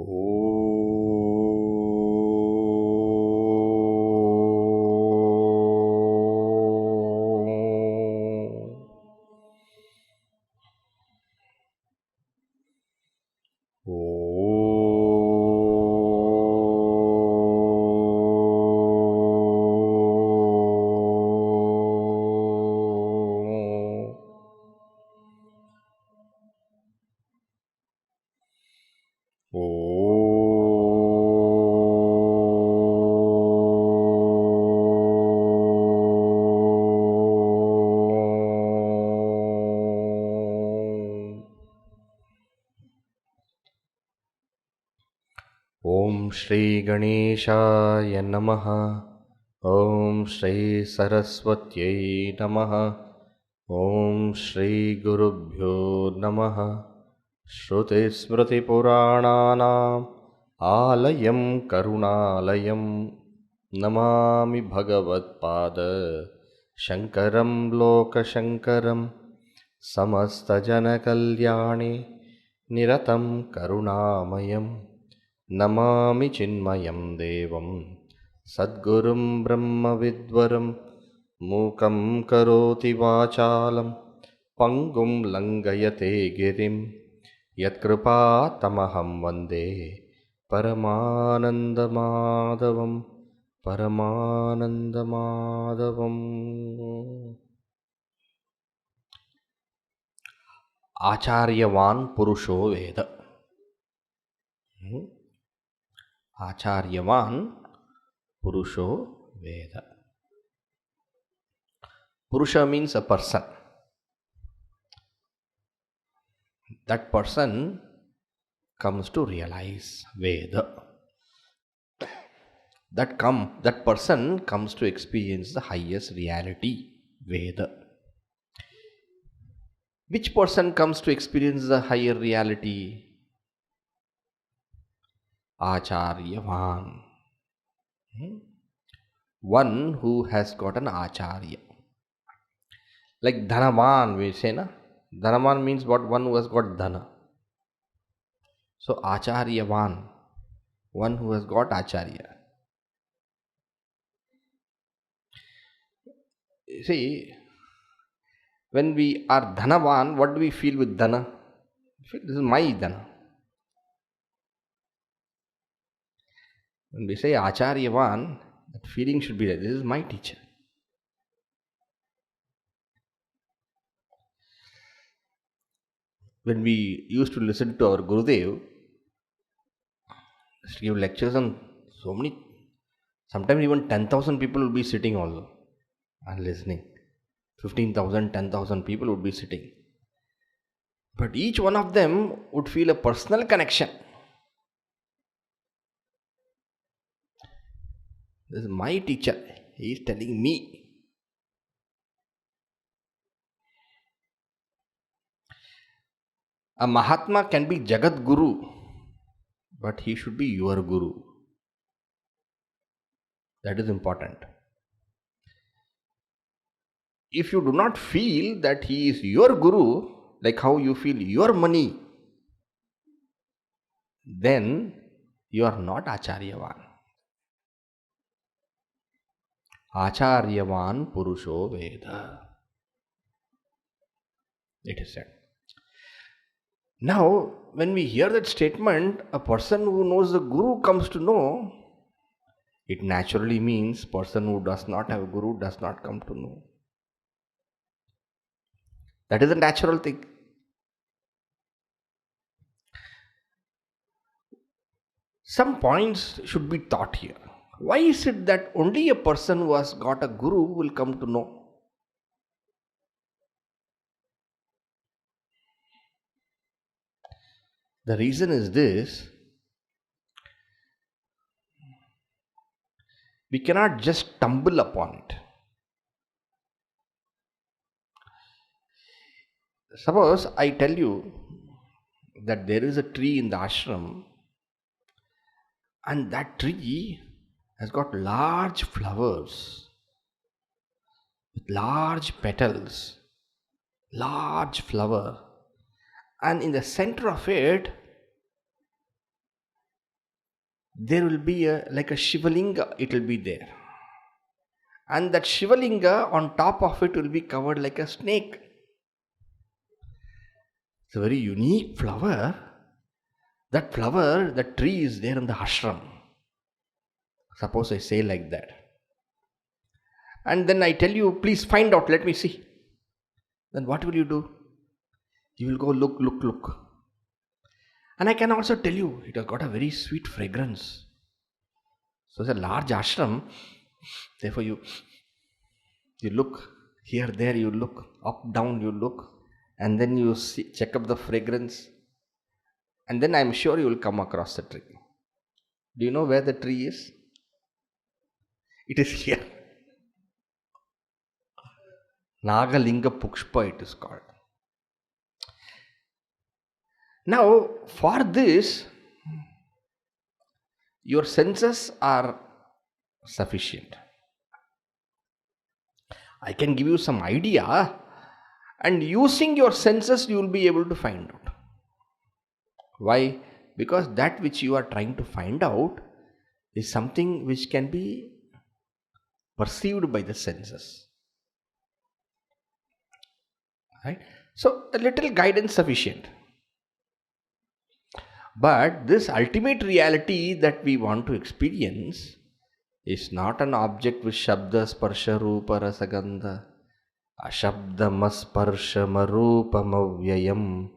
ॐ श्री गणेशाय नमः। ॐ श्री सरस्वत्यै नमः। ॐ श्री गुरुभ्यो नमः। श्रुतिस्मृतिपुराणानाम् आलयं करुणालयं नमामि भगवत्पाद शङ्करं लोकशङ्करं। समस्तजनकल्याणे निरतं करुणामयं नमामि चिन्मयं देवं सद्गुरुं ब्रह्मविद्वरं। मूकं करोति वाचालं पङ्गुं लङ्घयते गिरिं यत्कृपातमहं वन्दे परमानन्दमाधवं परमानन्दमाधवम्। आचार्यवान् पुरुषो वेद। आचार्यवान् पुरुषो veda. Purusha means a person. That person comes to realize Veda. That person comes to experience the highest reality, Veda. Which person comes to experience the higher reality? Acharyavan. One who has got an Acharya. Like Dhanavan, we say, na? Dhanavan means what? One who has got Dhana. So Acharyavan, one who has got Acharya. See, when we are Dhanavan, what do we feel with Dhana? We feel this is my Dhana. When we say Acharyavan, that feeling should be that this is my teacher. When we used to listen to our Gurudev, used to give lectures on so many, sometimes even 10,000 people will be sitting also and listening. 15,000, 10,000 people would be sitting. But each one of them would feel a personal connection. This is my teacher. He is telling me. A Mahatma can be Jagat Guru, but he should be your Guru. That is important. If you do not feel that he is your Guru, like how you feel your money, then you are not Acharyavan. Acharyavan Purusho Veda. It is said. Now, when we hear that statement, a person who knows the Guru comes to know, it naturally means person who does not have a Guru does not come to know. That is a natural thing. Some points should be taught here. Why is it that only a person who has got a Guru will come to know? The reason is this: we cannot just stumble upon it. Suppose I tell you that there is a tree in the ashram, and that tree has got large flowers with large petals, large flower, and in the center of it there will be like a Shivalinga, it will be there. And that Shivalinga, on top of it, will be covered like a snake. It's a very unique flower. That flower, that tree is there in the ashram. Suppose I say like that. And then I tell you, please find out, let me see. Then what will you do? You will go look. And I can also tell you, it has got a very sweet fragrance. So it's a large ashram. Therefore you look here, there, you look up, down, you look, and then you see, check up the fragrance, and then I'm sure you will come across the tree. Do you know where the tree is? It is here. Nagalinga Pushpa it is called. Now, for this, your senses are sufficient. I can give you some idea, and using your senses you will be able to find out. Why? Because that which you are trying to find out is something which can be perceived by the senses. Right? So a little guidance sufficient. But this ultimate reality that we want to experience is not an object with shabda, sparsha, rupa, rasa, gandha. Ashabdamasparshamarupamavyayam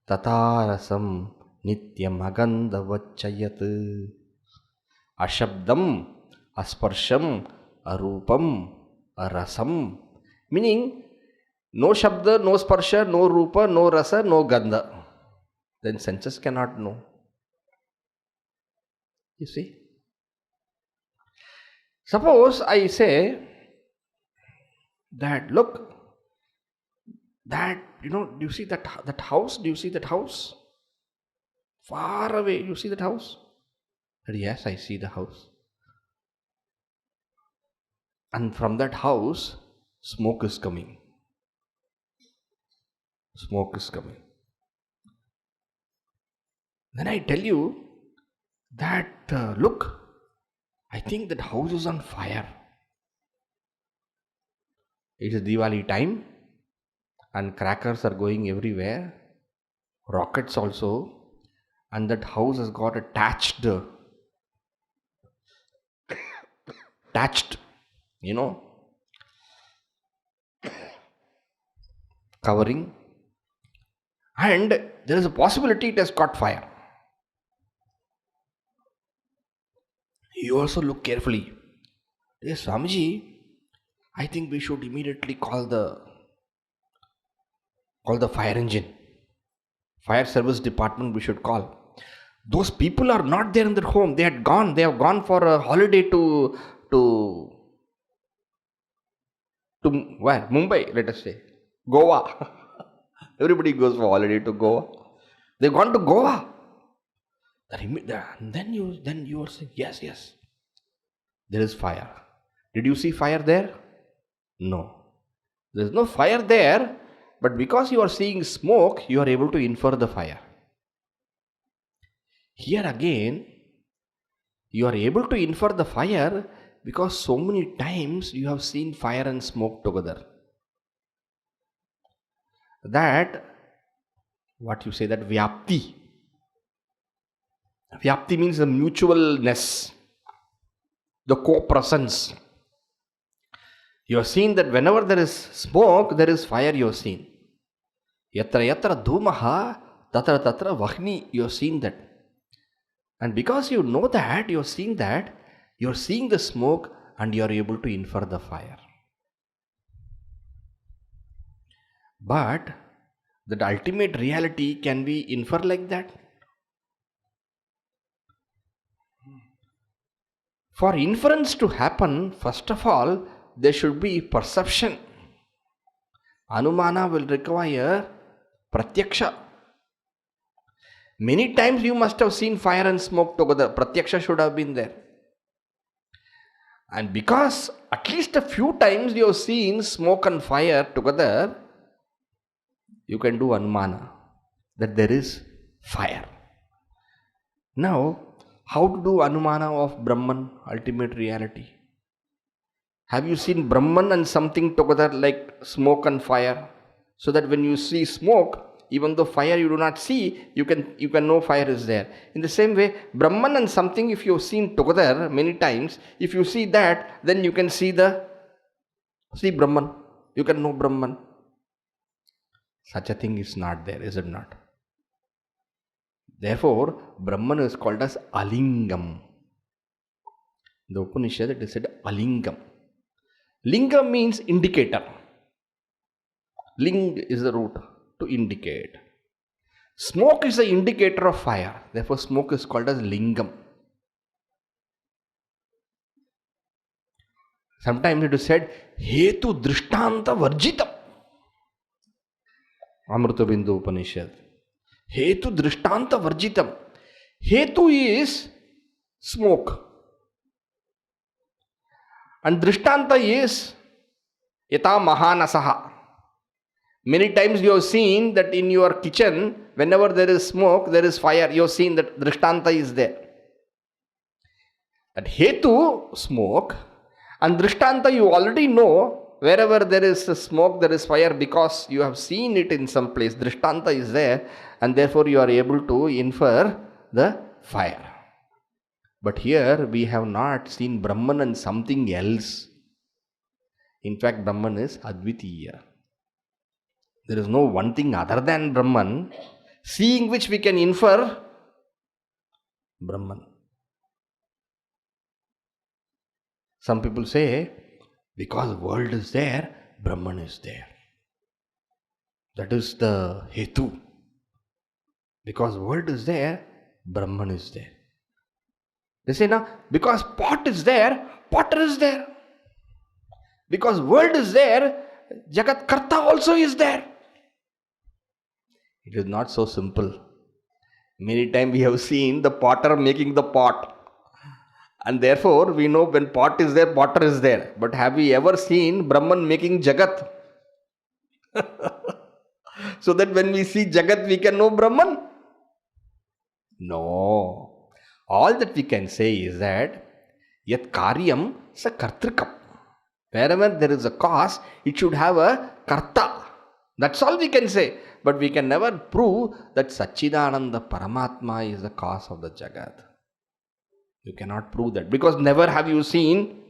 tatarasam nityam agandhavachayat. Ashabdam, asparsham, arupam, arasam. Meaning, no shabda, no sparsha, no rupa, no rasa, no gandha. Then senses cannot know. You see? Suppose I say that, look, that, do you see that house? Do you see that house? Far away, you see that house? Yes, I see the house. And from that house, smoke is coming. Smoke is coming. Then I tell you that, look, I think that house is on fire. It is Diwali time and crackers are going everywhere, rockets also, and that house has got a thatched, covering, and there is a possibility it has caught fire. You also look carefully. Yes, Swamiji, I think we should immediately call the fire engine. Fire service department we should call. Those people are not there in their home. They have gone for a holiday to where? Mumbai, let us say. Goa. Everybody goes for holiday to Goa. They've gone to Goa. Then you are saying, yes, there is fire. Did you see fire there? No. There is no fire there, but because you are seeing smoke, you are able to infer the fire. Here again, you are able to infer the fire because so many times you have seen fire and smoke together. That, what you say, that vyapti. Vyapti means the mutualness, the co-presence. You have seen that whenever there is smoke, there is fire, you have seen. Yatra yatra dhumaha, tatra tatra vahni, you have seen that. And because you know that, you are seeing that, you are seeing the smoke and you are able to infer the fire. But the ultimate reality can be inferred like that. For inference to happen, first of all, there should be perception. Anumana will require pratyaksha. Many times you must have seen fire and smoke together. Pratyaksha should have been there. And because at least a few times you have seen smoke and fire together, you can do anumana that there is fire. Now, How to do Anumana of Brahman, ultimate reality? Have you seen Brahman and something together like smoke and fire? So that when you see smoke, even though fire you do not see, you can know fire is there. In the same way, Brahman and something, if you've seen together many times, if you see that, then you can see Brahman. You can know Brahman. Such a thing is not there, is it not? Therefore, Brahman is called as Alingam. In the Upanishad it is said Alingam. Lingam means indicator. Ling is the root to indicate. Smoke is the indicator of fire. Therefore, smoke is called as Lingam. Sometimes it is said Hetu Drishtanta Varjitam. Amrita Bindu Upanishad. Hetu Drishtanta Varjitam. Hetu is smoke. And Drishtanta is Yata Mahanasaha. Many times you have seen that in your kitchen, whenever there is smoke, there is fire. You have seen that Drishtanta is there. That Hetu, smoke, and Drishtanta you already know, wherever there is smoke, there is fire, because you have seen it in some place. Drishtanta is there, and therefore you are able to infer the fire. But here we have not seen Brahman and something else. In fact, Brahman is Advitiya. There is no one thing other than Brahman, seeing which we can infer Brahman. Some people say, because world is there, Brahman is there. That is the Hetu. Because world is there, Brahman is there. They say now, because pot is there, potter is there. Because world is there, Jagat Karta also is there. It is not so simple. Many times we have seen the potter making the pot. And therefore we know when pot is there, potter is there. But have we ever seen Brahman making Jagat? So that when we see Jagat, we can know Brahman? No. All that we can say is that Yat Karyam sa Kartrikam. Wherever there is a cause, it should have a Karta. That's all we can say. But we can never prove that Satchidananda Paramatma is the cause of the Jagat. You cannot prove that. Because never have you seen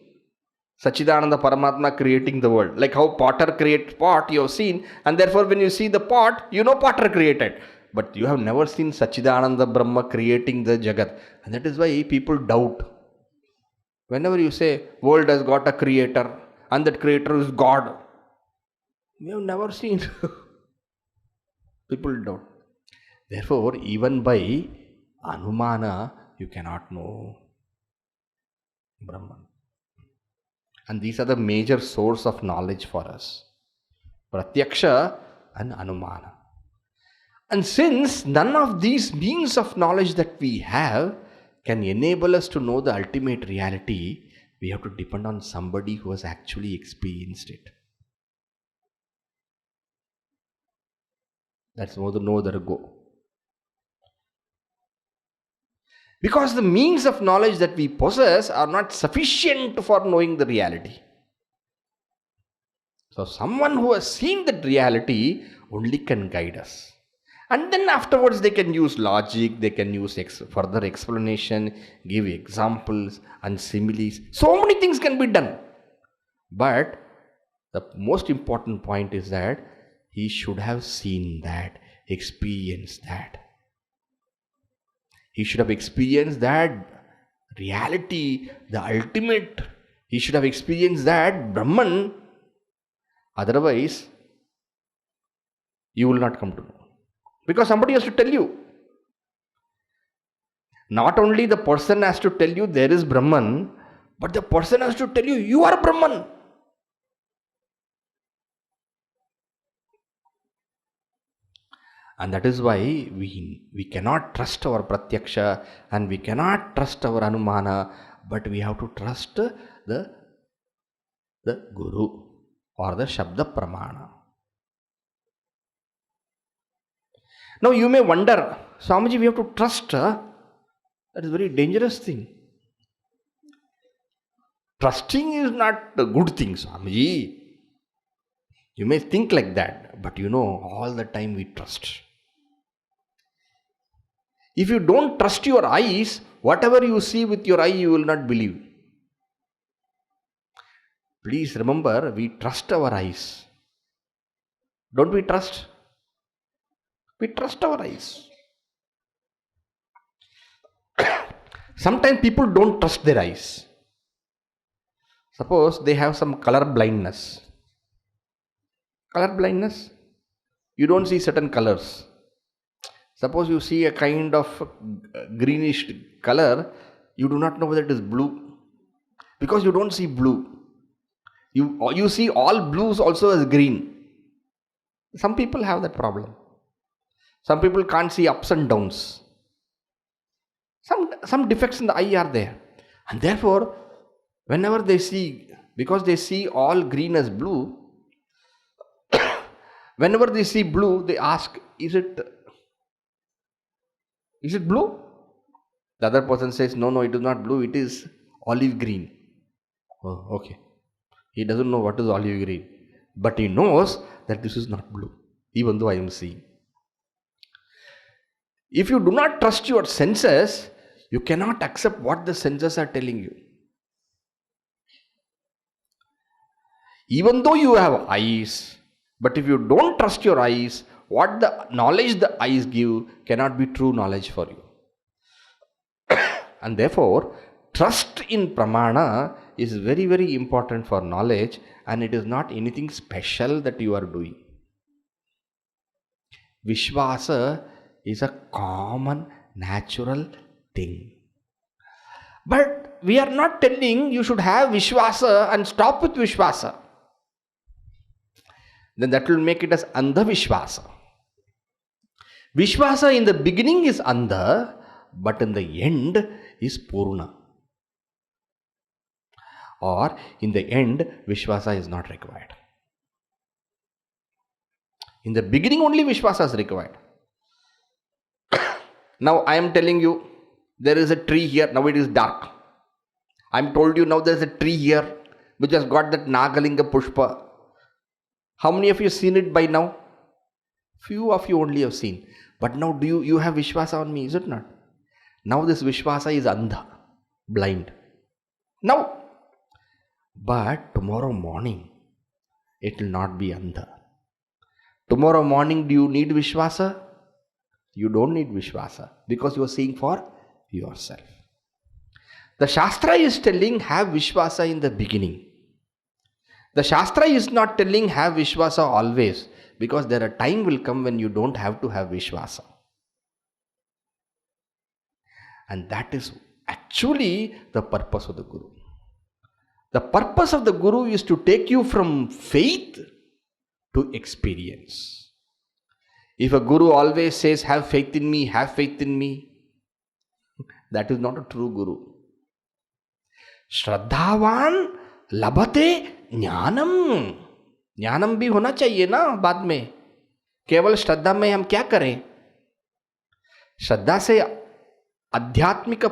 Satchidananda Paramatma creating the world. Like how potter creates pot, you have seen. And therefore when you see the pot, you know potter created. But you have never seen Satchidananda Brahma creating the Jagat. And that is why people doubt. Whenever you say world has got a creator and that creator is God, we have never seen. People doubt. Therefore, even by Anumana, you cannot know Brahman. And these are the major source of knowledge for us. Pratyaksha and Anumana. And since none of these means of knowledge that we have can enable us to know the ultimate reality, we have to depend on somebody who has actually experienced it. That's no other go. Because the means of knowledge that we possess are not sufficient for knowing the reality. So someone who has seen that reality only can guide us. And then afterwards they can use logic, they can use further explanation, give examples and similes. So many things can be done. But the most important point is that he should have seen that, experienced that. He should have experienced that reality, the ultimate. He should have experienced that Brahman. Otherwise, you will not come to know. Because somebody has to tell you. Not only the person has to tell you there is Brahman, but the person has to tell you, you are Brahman. And that is why we cannot trust our Pratyaksha and we cannot trust our Anumana, but we have to trust the Guru or the Shabda Pramana. Now you may wonder, Swamiji, we have to trust That is a very dangerous thing. Trusting is not a good thing, Swamiji. You may think like that, but all the time we trust. If you don't trust your eyes, whatever you see with your eye, you will not believe. Please remember, we trust our eyes. Don't we trust? We trust our eyes. Sometimes people don't trust their eyes. Suppose they have some color blindness. Color blindness? You don't see certain colors. Suppose you see a kind of greenish color, you do not know whether it is blue. Because you don't see blue. You see all blues also as green. Some people have that problem. Some people can't see ups and downs. Some defects in the eye are there. And therefore, whenever they see, because they see all green as blue, whenever they see blue, they ask, is it blue? The other person says, no, it is not blue, it is olive green. Oh, okay. He doesn't know what is olive green, but he knows that this is not blue, even though I am seeing. If you do not trust your senses, you cannot accept what the senses are telling you. Even though you have eyes, but if you don't trust your eyes, what the knowledge the eyes give cannot be true knowledge for you. And therefore, trust in pramana is very, very important for knowledge, and it is not anything special that you are doing. Vishwasa is a common, natural thing. But we are not telling you should have Vishwasa and stop with Vishwasa. Then that will make it as Andha Vishwasa. Vishwasa in the beginning is Andha, but in the end is Purna. Or in the end, Vishwasa is not required. In the beginning only Vishwasa is required. Now I am telling you, there is a tree here, now it is dark. I am told you now there is a tree here which has got that Nagalinga Pushpa. How many of you seen it by now? Few of you only have seen. But now do you have Vishwasa on me, is it not? Now this Vishwasa is Andha, blind. Now, but tomorrow morning, it will not be Andha. Tomorrow morning, do you need Vishwasa? You don't need Vishwasa because you are seeing for yourself. The Shastra is telling have Vishwasa in the beginning. The Shastra is not telling have Vishwasa always, because there a time will come when you don't have to have Vishwasa. And that is actually the purpose of the Guru. The purpose of the Guru is to take you from faith to experience. If a Guru always says, have faith in me, that is not a true Guru. Shraddhavan labhate ज्ञानम. ज्ञानम भी होना चाहिए ना बाद में. केवल श्रद्धा में हम क्या करें? श्रद्धा से आध्यात्मिक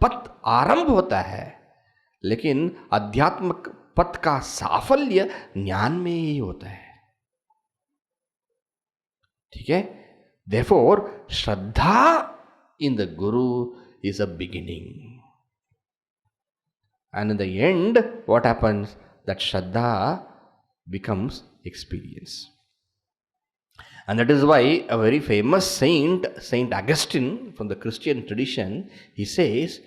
पथ आरंभ होता है, लेकिन आध्यात्मिक पथ का साफल्य ज्ञान में ही होता है. ठीक है? Therefore, Shraddha in the Guru is a beginning. And in the end, what happens? That Shraddha becomes experience. And that is why a very famous saint, Saint Augustine from the Christian tradition, he says,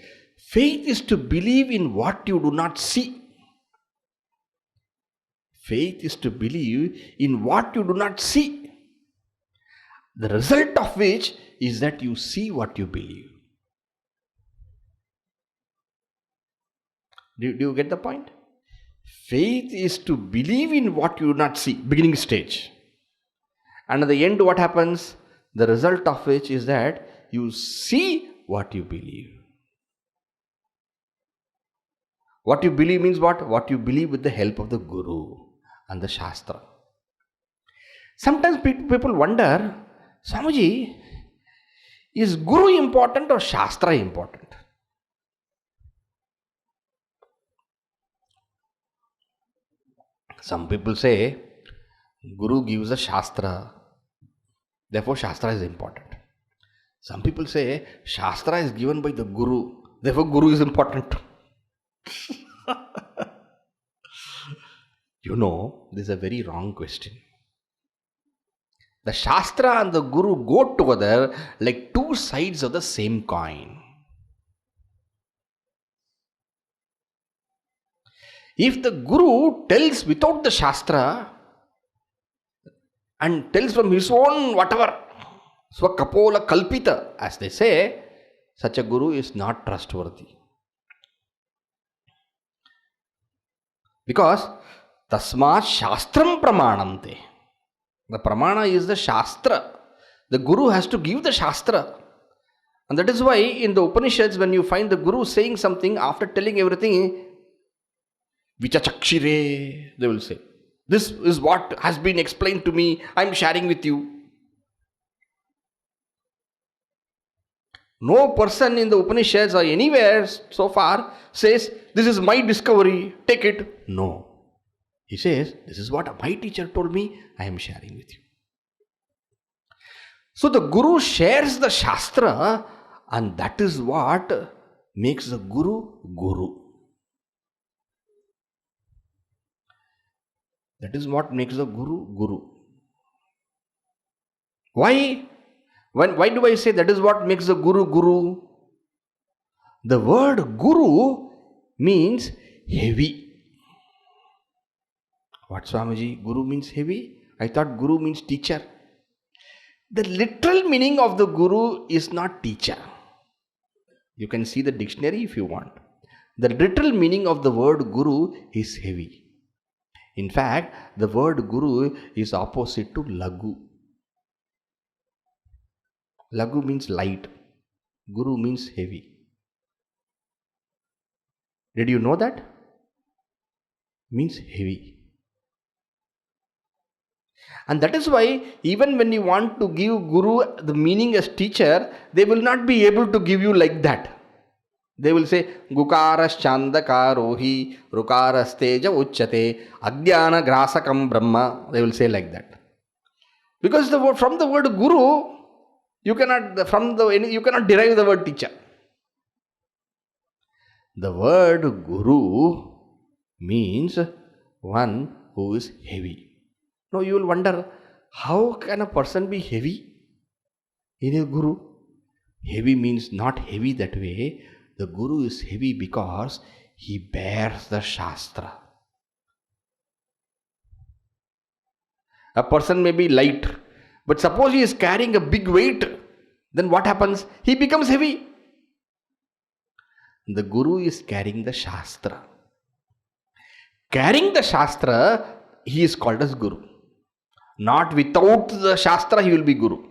faith is to believe in what you do not see. Faith is to believe in what you do not see. The result of which is that you see what you believe. Do you get the point? Faith is to believe in what you do not see, beginning stage. And at the end, what happens? The result of which is that you see what you believe. What you believe means what? What you believe with the help of the Guru and the Shastra. Sometimes people wonder, Swamiji, is Guru important or Shastra important? Some people say Guru gives a Shastra, therefore Shastra is important. Some people say Shastra is given by the Guru, therefore Guru is important. This is a very wrong question. The Shastra and the Guru go together like two sides of the same coin. If the Guru tells without the Shastra and tells from his own whatever, Swakapola Kalpita, as they say, such a Guru is not trustworthy. Because Tasma Shastram Pramanante. The Pramana is the Shastra. The Guru has to give the Shastra. And that is why in the Upanishads, when you find the Guru saying something after telling everything, Vichachakshire, they will say, this is what has been explained to me, I am sharing with you. No person in the Upanishads or anywhere so far says, this is my discovery, take it. No. He says, this is what my teacher told me, I am sharing with you. So the Guru shares the Shastra, and that is what makes the Guru Guru. That is what makes the Guru Guru. Why? Why do I say that is what makes the Guru Guru? The word Guru means heavy. What, Swamiji? Guru means heavy? I thought Guru means teacher. The literal meaning of the Guru is not teacher. You can see the dictionary if you want. The literal meaning of the word Guru is heavy. In fact, the word Guru is opposite to Lagu. Lagu means light. Guru means heavy. Did you know that? Means heavy. And that is why even when you want to give Guru the meaning as teacher, they will not be able to give you like that. They will say, Gukaras Chandakarohi, Rukaras Teja Uchate, Agyana Grasakam Brahma. They will say like that. Because from the word Guru, you cannot derive the word teacher. The word Guru means one who is heavy. Now you will wonder, how can a person be heavy in a Guru? Heavy means not heavy that way. The Guru is heavy because he bears the Shastra. A person may be light, but suppose he is carrying a big weight, then what happens? He becomes heavy. The Guru is carrying the Shastra. Carrying the Shastra, he is called as Guru. Not without the Shastra, he will be Guru.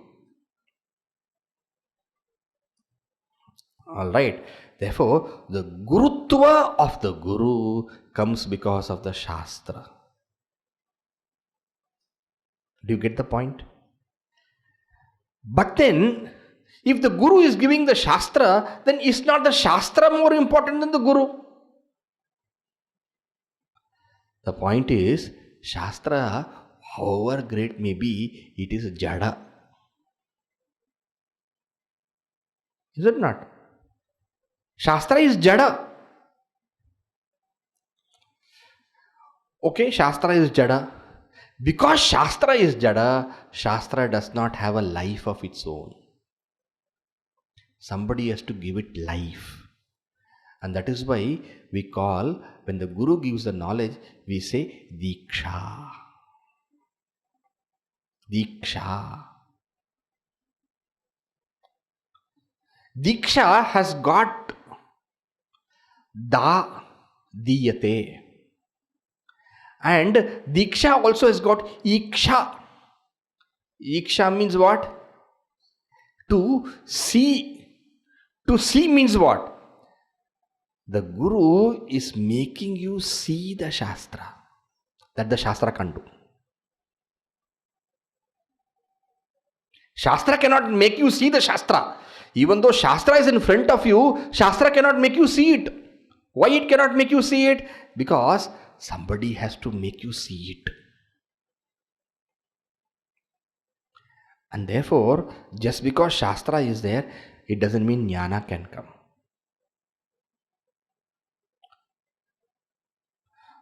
Alright. Therefore, the Gurutva of the Guru comes because of the Shastra. Do you get the point? But then, if the Guru is giving the Shastra, then is not the Shastra more important than the Guru? The point is, Shastra, however great may be, it is Jada. Is it not? Shastra is Jada. Okay, Shastra is Jada. Because Shastra is Jada, Shastra does not have a life of its own. Somebody has to give it life. And that is why we call, when the Guru gives the knowledge, we say Diksha. Diksha. Diksha has got Da Diyate. And Diksha also has got Iksha. Iksha means what? To see. To see means what? The Guru is making you see the Shastra. That the Shastra can't do. Shastra cannot make you see the Shastra. Even though Shastra is in front of you, Shastra cannot make you see it. Why it cannot make you see it? Because somebody has to make you see it. And therefore, just because Shastra is there, it doesn't mean Jnana can come.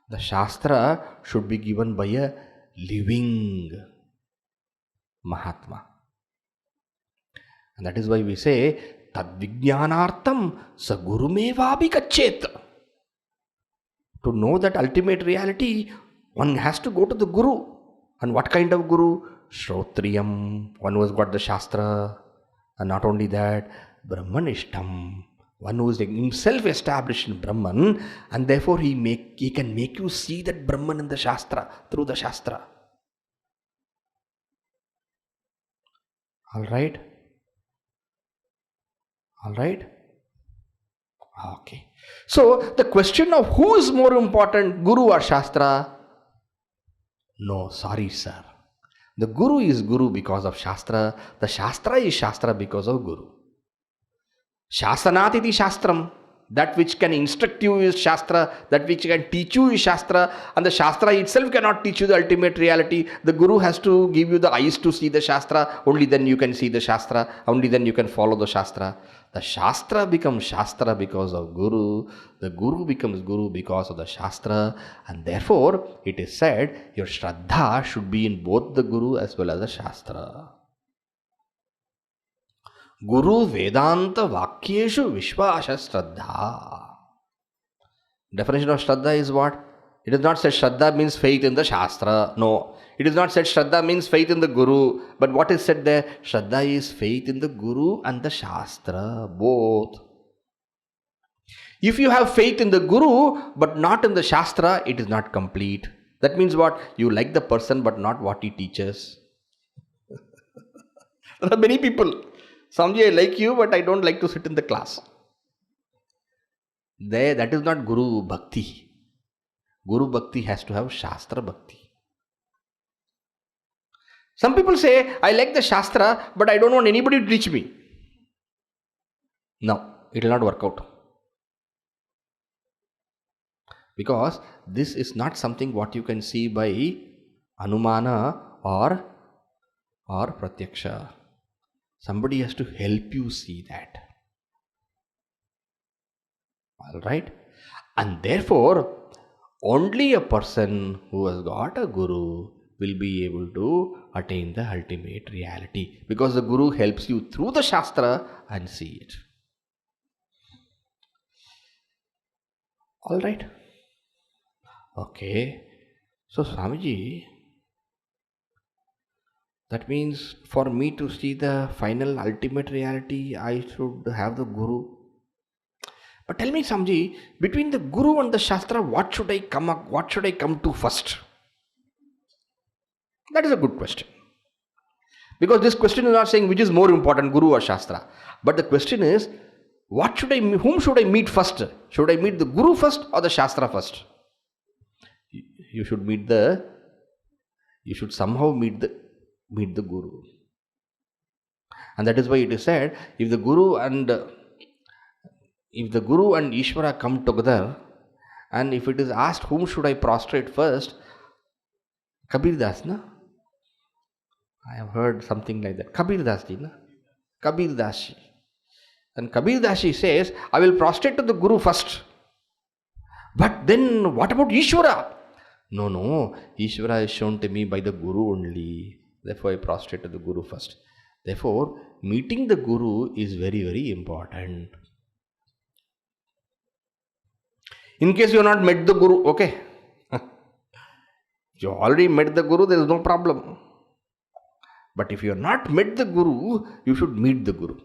The Shastra should be given by a living Mahatma. And that is why we say, Tad Vijnanartham sa Gurumevabi Kachet. To know that ultimate reality, one has to go to the Guru. And what kind of Guru? Shrotriyam, one who has got the Shastra. And not only that, Brahmanishtam, one who is himself established in Brahman, and therefore he can make you see that Brahman in the Shastra, through the Shastra. Alright? Alright? Okay. So, the question of who is more important, Guru or Shastra? No, sorry sir. The Guru is Guru because of Shastra. The Shastra is Shastra because of Guru. Shasanat iti Shastram. That which can instruct you is Shastra. That which can teach you is Shastra. And the Shastra itself cannot teach you the ultimate reality. The Guru has to give you the eyes to see the Shastra. Only then you can see the Shastra. Only then you can follow the Shastra. The Shastra becomes Shastra because of Guru. The Guru becomes Guru because of the Shastra. And therefore, it is said, your Shraddha should be in both the Guru as well as the Shastra. Guru Vedanta Vakyeshu Vishwasha Shraddha. Definition of Shraddha is what? It is not said Shraddha means faith in the Shastra. No. It is not said Shraddha means faith in the Guru. But what is said there? Shraddha is faith in the Guru and the Shastra. Both. If you have faith in the Guru but not in the Shastra, it is not complete. That means what? You like the person but not what he teaches. There are many people. Samji, I like you, but I don't like to sit in the class. That is not Guru Bhakti. Guru Bhakti has to have Shastra Bhakti. Some people say, I like the Shastra, but I don't want anybody to teach me. No, it will not work out. Because this is not something what you can see by Anumana or Pratyaksha. Somebody has to help you see that. Alright? And therefore, only a person who has got a Guru will be able to attain the ultimate reality. Because the Guru helps you through the Shastra and see it. Alright? Okay. So Swamiji, that means for me to see the final ultimate reality, I should have the Guru. But tell me, Swamiji, between the Guru and the Shastra, what should I come to first? That is a good question. Because this question is not saying which is more important, Guru or Shastra. But the question is, whom should I meet first? Should I meet the Guru first or the Shastra first? You should somehow meet the Guru. And that is why it is said, if the Guru and Ishvara come together, and if it is asked whom should I prostrate first, Kabir Das, na? I have heard something like that. Kabir Das ji, na? Kabir Das ji. And Kabir Das ji says, I will prostrate to the Guru first. But then what about Ishvara? No, Ishvara is shown to me by the Guru only. Therefore, I prostrate to the Guru first. Therefore, meeting the Guru is very, very important. In case you have not met the Guru, okay. You already met the Guru, there is no problem. But if you have not met the Guru, you should meet the Guru.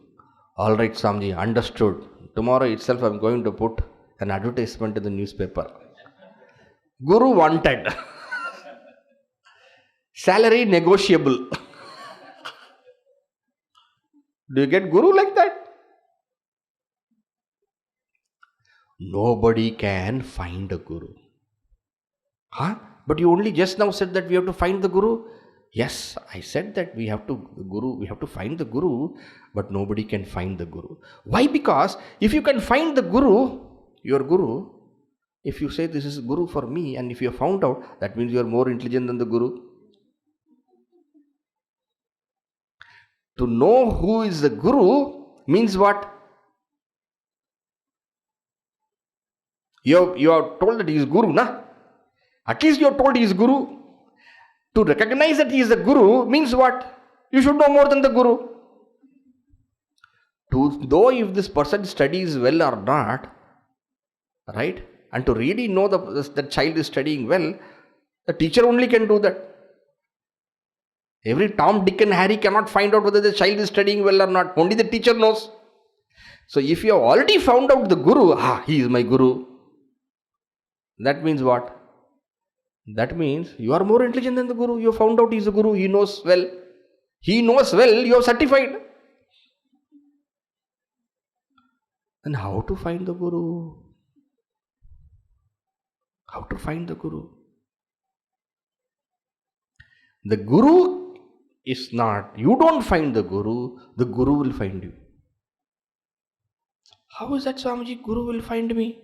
Alright, Swamiji, understood. Tomorrow itself I am going to put an advertisement in the newspaper. Guru wanted. Salary negotiable. Do you get Guru like that? Nobody can find a Guru. Huh? But you only just now said that we have to find the Guru. Yes, I said that we have to find the Guru, but nobody can find the Guru. Why? Because if you can find the Guru, your Guru, If you say this is Guru for me, and if you have found out, that means you are more intelligent than the Guru. To know who is the Guru means what? You are told that he is Guru, na? At least you are told he is Guru. To recognize that he is the Guru means what? You should know more than the Guru. To know if this person studies well or not, right? And to really know the child is studying well, the teacher only can do that. Every Tom, Dick and Harry cannot find out whether the child is studying well or not. Only the teacher knows. So if you have already found out the Guru, he is my Guru. That means what? That means you are more intelligent than the Guru. You have found out he is a Guru. He knows well. He knows well. You are certified. Then how to find the Guru? How to find the Guru? The Guru is not, you don't find the Guru will find you. How is that, Swamiji? Guru will find me?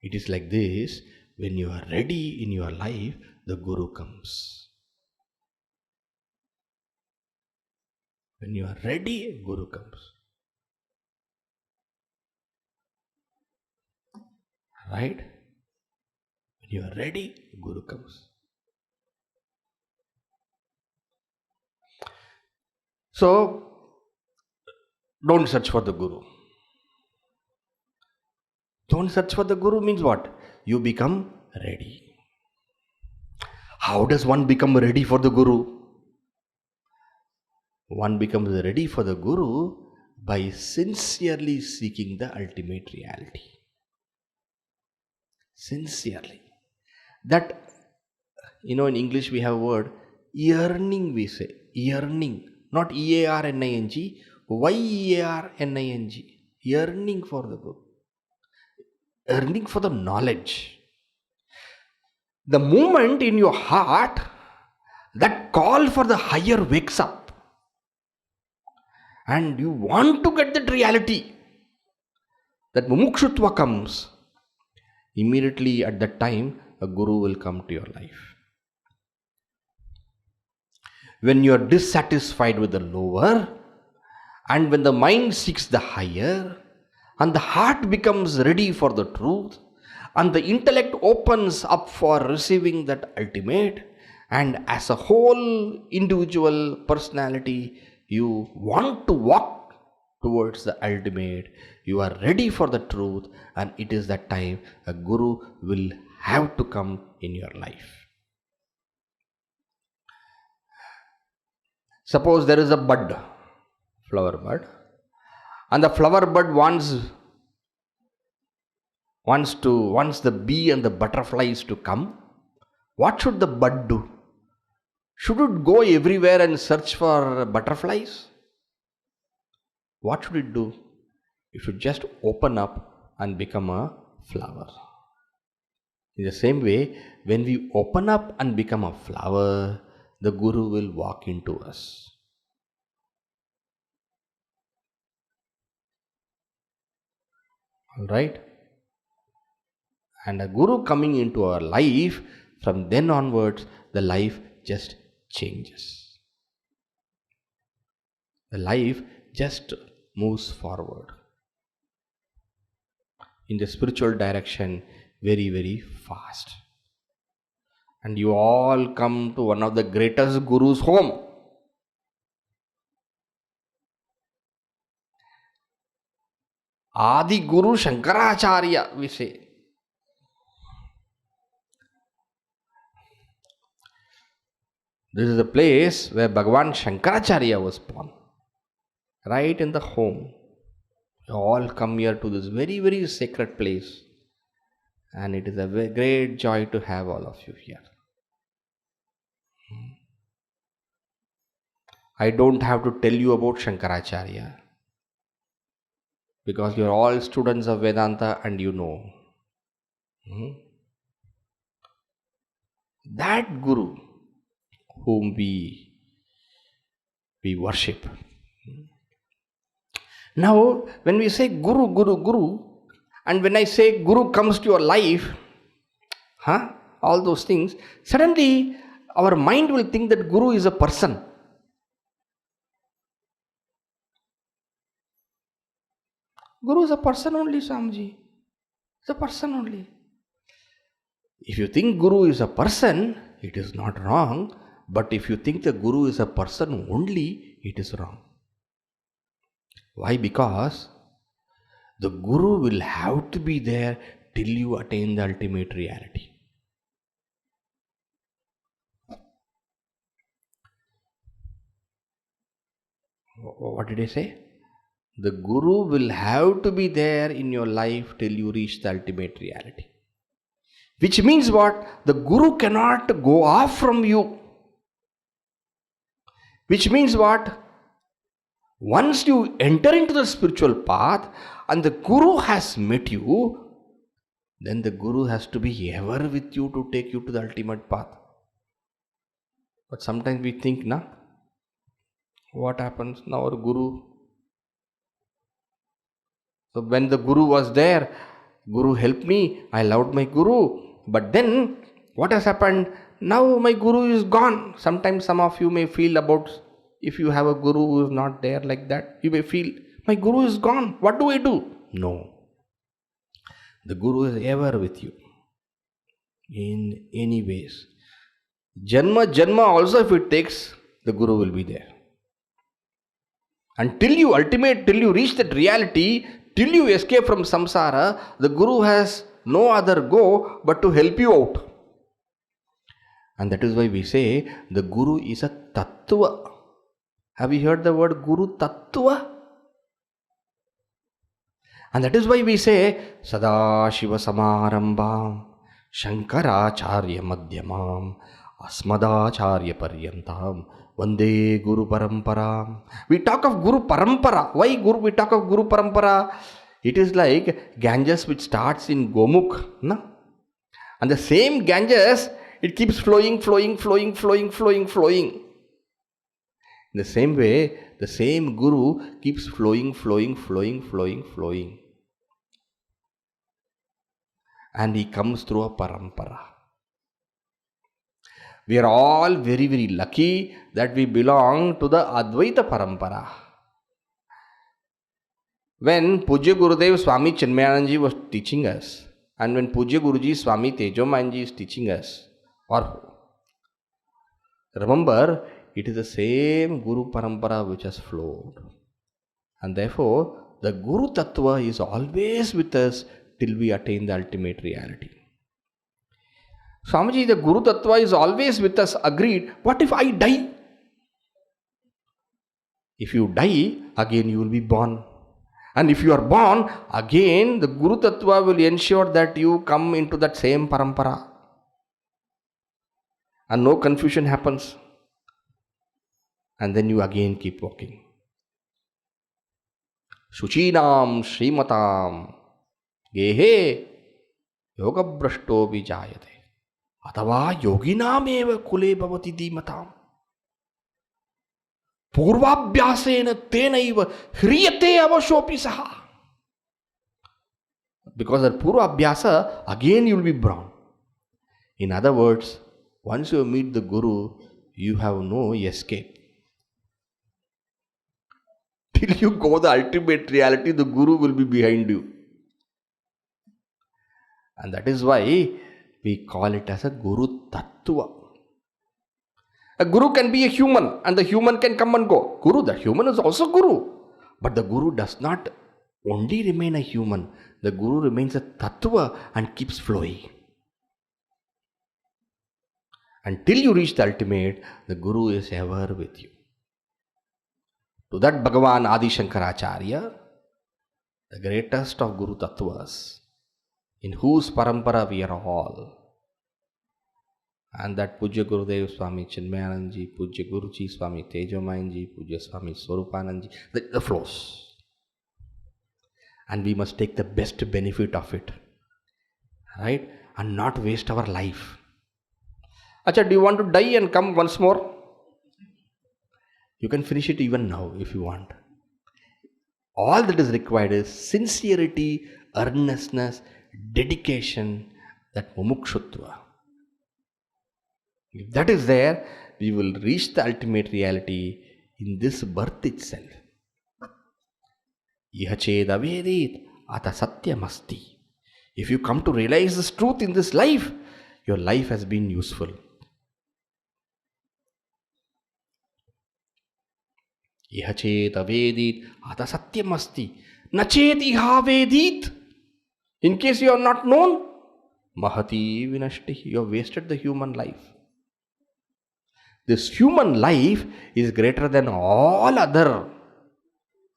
It is like this: when you are ready in your life, the Guru comes. When you are ready, Guru comes. Right? When you are ready, Guru comes. So, don't search for the Guru. Don't search for the Guru means what? You become ready. How does one become ready for the Guru? One becomes ready for the Guru by sincerely seeking the ultimate reality. Sincerely. That, in English we have a word, yearning we say. Yearning. Not E-A-R-N-I-N-G. Y-E-A-R-N-I-N-G. Yearning for the Guru. Yearning for the knowledge. The moment in your heart that call for the higher wakes up, and you want to get that reality, that mumukshutva comes, immediately at that time a Guru will come to your life. When you are dissatisfied with the lower, and when the mind seeks the higher, and the heart becomes ready for the truth, and the intellect opens up for receiving that ultimate, and as a whole individual personality, you want to walk towards the ultimate, you are ready for the truth, and it is that time a Guru will have to come in your life. Suppose there is a bud, flower bud, and the flower bud wants the bee and the butterflies to come. What should the bud do? Should it go everywhere and search for butterflies? What should it do? It should just open up and become a flower. In the same way, when we open up and become a flower, the Guru will walk into us. Alright? And a Guru coming into our life, from then onwards, the life just changes. The life just moves forward in the spiritual direction very, very fast. And you all come to one of the greatest Guru's home. Adi Guru Shankaracharya, we say. This is the place where Bhagavan Shankaracharya was born. Right in the home. You all come here to this very, very sacred place. And it is a very great joy to have all of you here. I don't have to tell you about Shankaracharya, because you are all students of Vedanta and you know. That Guru whom we worship. Now, when we say Guru, Guru, Guru, And when I say Guru comes to your life, all those things, suddenly our mind will think that Guru is a person. Guru is a person only, Swamiji. It's a person only. If you think Guru is a person, it is not wrong. But if you think the Guru is a person only, it is wrong. Why? Because the Guru will have to be there till you attain the ultimate reality. What did I say? The Guru will have to be there in your life till you reach the ultimate reality. Which means what? The Guru cannot go off from you. Which means what? Once you enter into the spiritual path and the Guru has met you, then the Guru has to be ever with you to take you to the ultimate path. But sometimes we think, what happens now? Our Guru. So when the Guru was there, Guru helped me, I loved my Guru. But then, what has happened? Now my Guru is gone. Sometimes some of you may feel about, if you have a Guru who is not there like that, you may feel, my Guru is gone. What do I do? No. The Guru is ever with you. In any ways. Janma also if it takes, the Guru will be there. Until you reach that reality, till you escape from samsara, the Guru has no other go but to help you out. And that is why we say the Guru is a tattva. Have you heard the word Guru tattva? And that is why we say Sada Shiva Samarambam Shankaracharya Madhyamam Asmadacharya Paryantam Vande Guru Paramparam. We talk of Guru Parampara. Why we talk of Guru Parampara? It is like Ganges which starts in Gomukh. And the same Ganges, it keeps flowing. In the same way, the same Guru keeps flowing. And he comes through a parampara. We are all very, very lucky that we belong to the Advaita parampara. When Pujya Gurudev Swami Chinmayananji was teaching us, and when Pujya Guruji Swami Tejomayanji is teaching us, or remember, it is the same Guru parampara which has flowed. And therefore, the Guru Tattva is always with us till we attain the ultimate reality. Swamiji, the Guru Tattva is always with us, agreed. What if I die? If you die, again you will be born. And if you are born, again the Guru Tattva will ensure that you come into that same parampara. And no confusion happens. And then you again keep walking. Shuchinam Srimatam Gehe Yoga Brashto Vijayate Atava Yoginam Eva Kule Bhavati Dimatam Purvabhyasena Tenaiva Hriyate Avashopi Saha. Because of Purvabhyasa, again you will be born. In other words, once you meet the Guru, you have no escape. Till you go the ultimate reality, the Guru will be behind you. And that is why we call it as a Guru Tattva. A Guru can be a human, and the human can come and go. Guru, the human is also Guru. But the Guru does not only remain a human. The Guru remains a Tattva and keeps flowing. Until you reach the ultimate, the Guru is ever with you. To that Bhagavan Adi Shankaracharya, the greatest of Guru Tattvas, in whose parampara we are all. And that Pujya Gurudev Swami Chinmayananji, Pujya Guruji Swami Tejomayanji, Pujya Swami Swarupananji, the flows. And we must take the best benefit of it. Right? And not waste our life. Acha, do you want to die and come once more? You can finish it even now if you want. All that is required is sincerity, earnestness, dedication, that mumukshutva. If that is there, we will reach the ultimate reality in this birth itself. Ihached avedit ata satyamasti. If you come to realize this truth in this life, your life has been useful. Ihached avedit ata satyamasti. Nachet ihavedit. In case you are not known, mahati vinashti. You have wasted the human life. This human life is greater than all other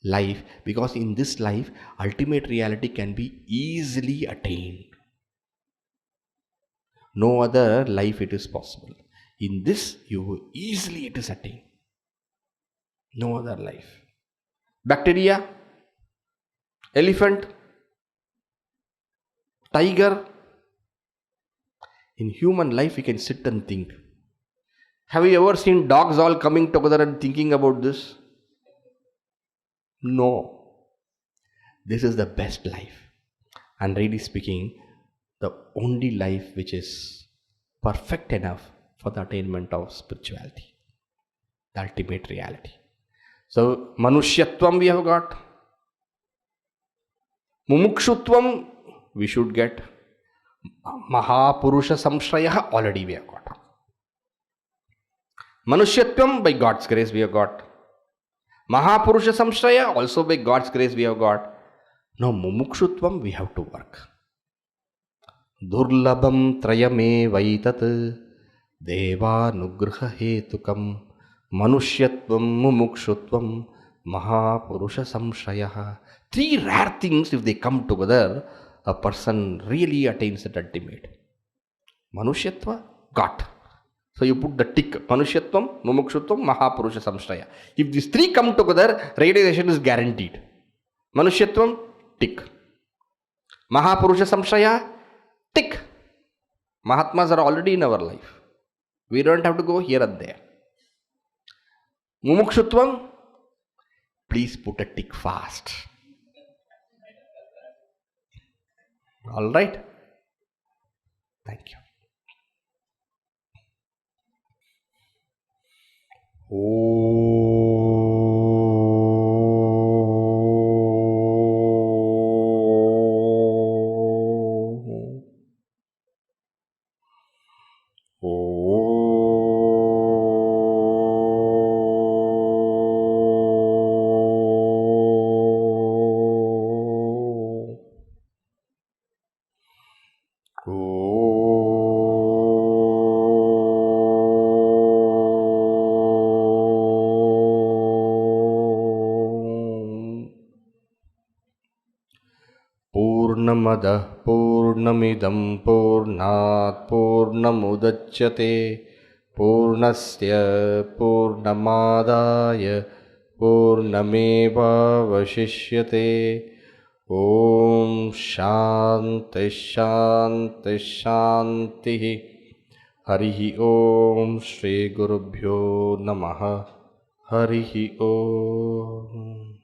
life, because in this life ultimate reality can be easily attained. No other life it is possible. In this easily it is attained. No other life. Bacteria, elephant, tiger. In human life we can sit and think. Have you ever seen dogs all coming together and thinking about this? No. This is the best life. And really speaking, the only life which is perfect enough for the attainment of spirituality, the ultimate reality. So, Manushyatvam we have got. Mumukshutvam we should get. Mahapurusha Samshraya already we have got. Manushyatvam by God's grace we have got. Mahapurusha Samshraya also by God's grace we have got. Now Mumukshutvam we have to work. Durlabam trayame vaitat deva nugraha hetukam Manushyatvam Mumukshutvam Mahapurusha Samshraya. Three rare things, if they come together, a person really attains the ultimate. Manushyatva, got. So you put the tick, Manushyatvam, Mumukshutvam, Mahapurusha Samshraya. If these three come together, realization is guaranteed. Manushyatvam, tick. Mahapurusha Samshraya, tick. Mahatmas are already in our life. We don't have to go here and there. Mumukshutvam, please put a tick fast. Alright? Thank you. Purnamadah Purnamidam Purnat Purnamudachyate Purnasya Purnamadaya Purnameva Vashishyate. Om Shanti Shanti Shanti. Harihi Om Shri Gurubhyo Namaha. Harihi Om.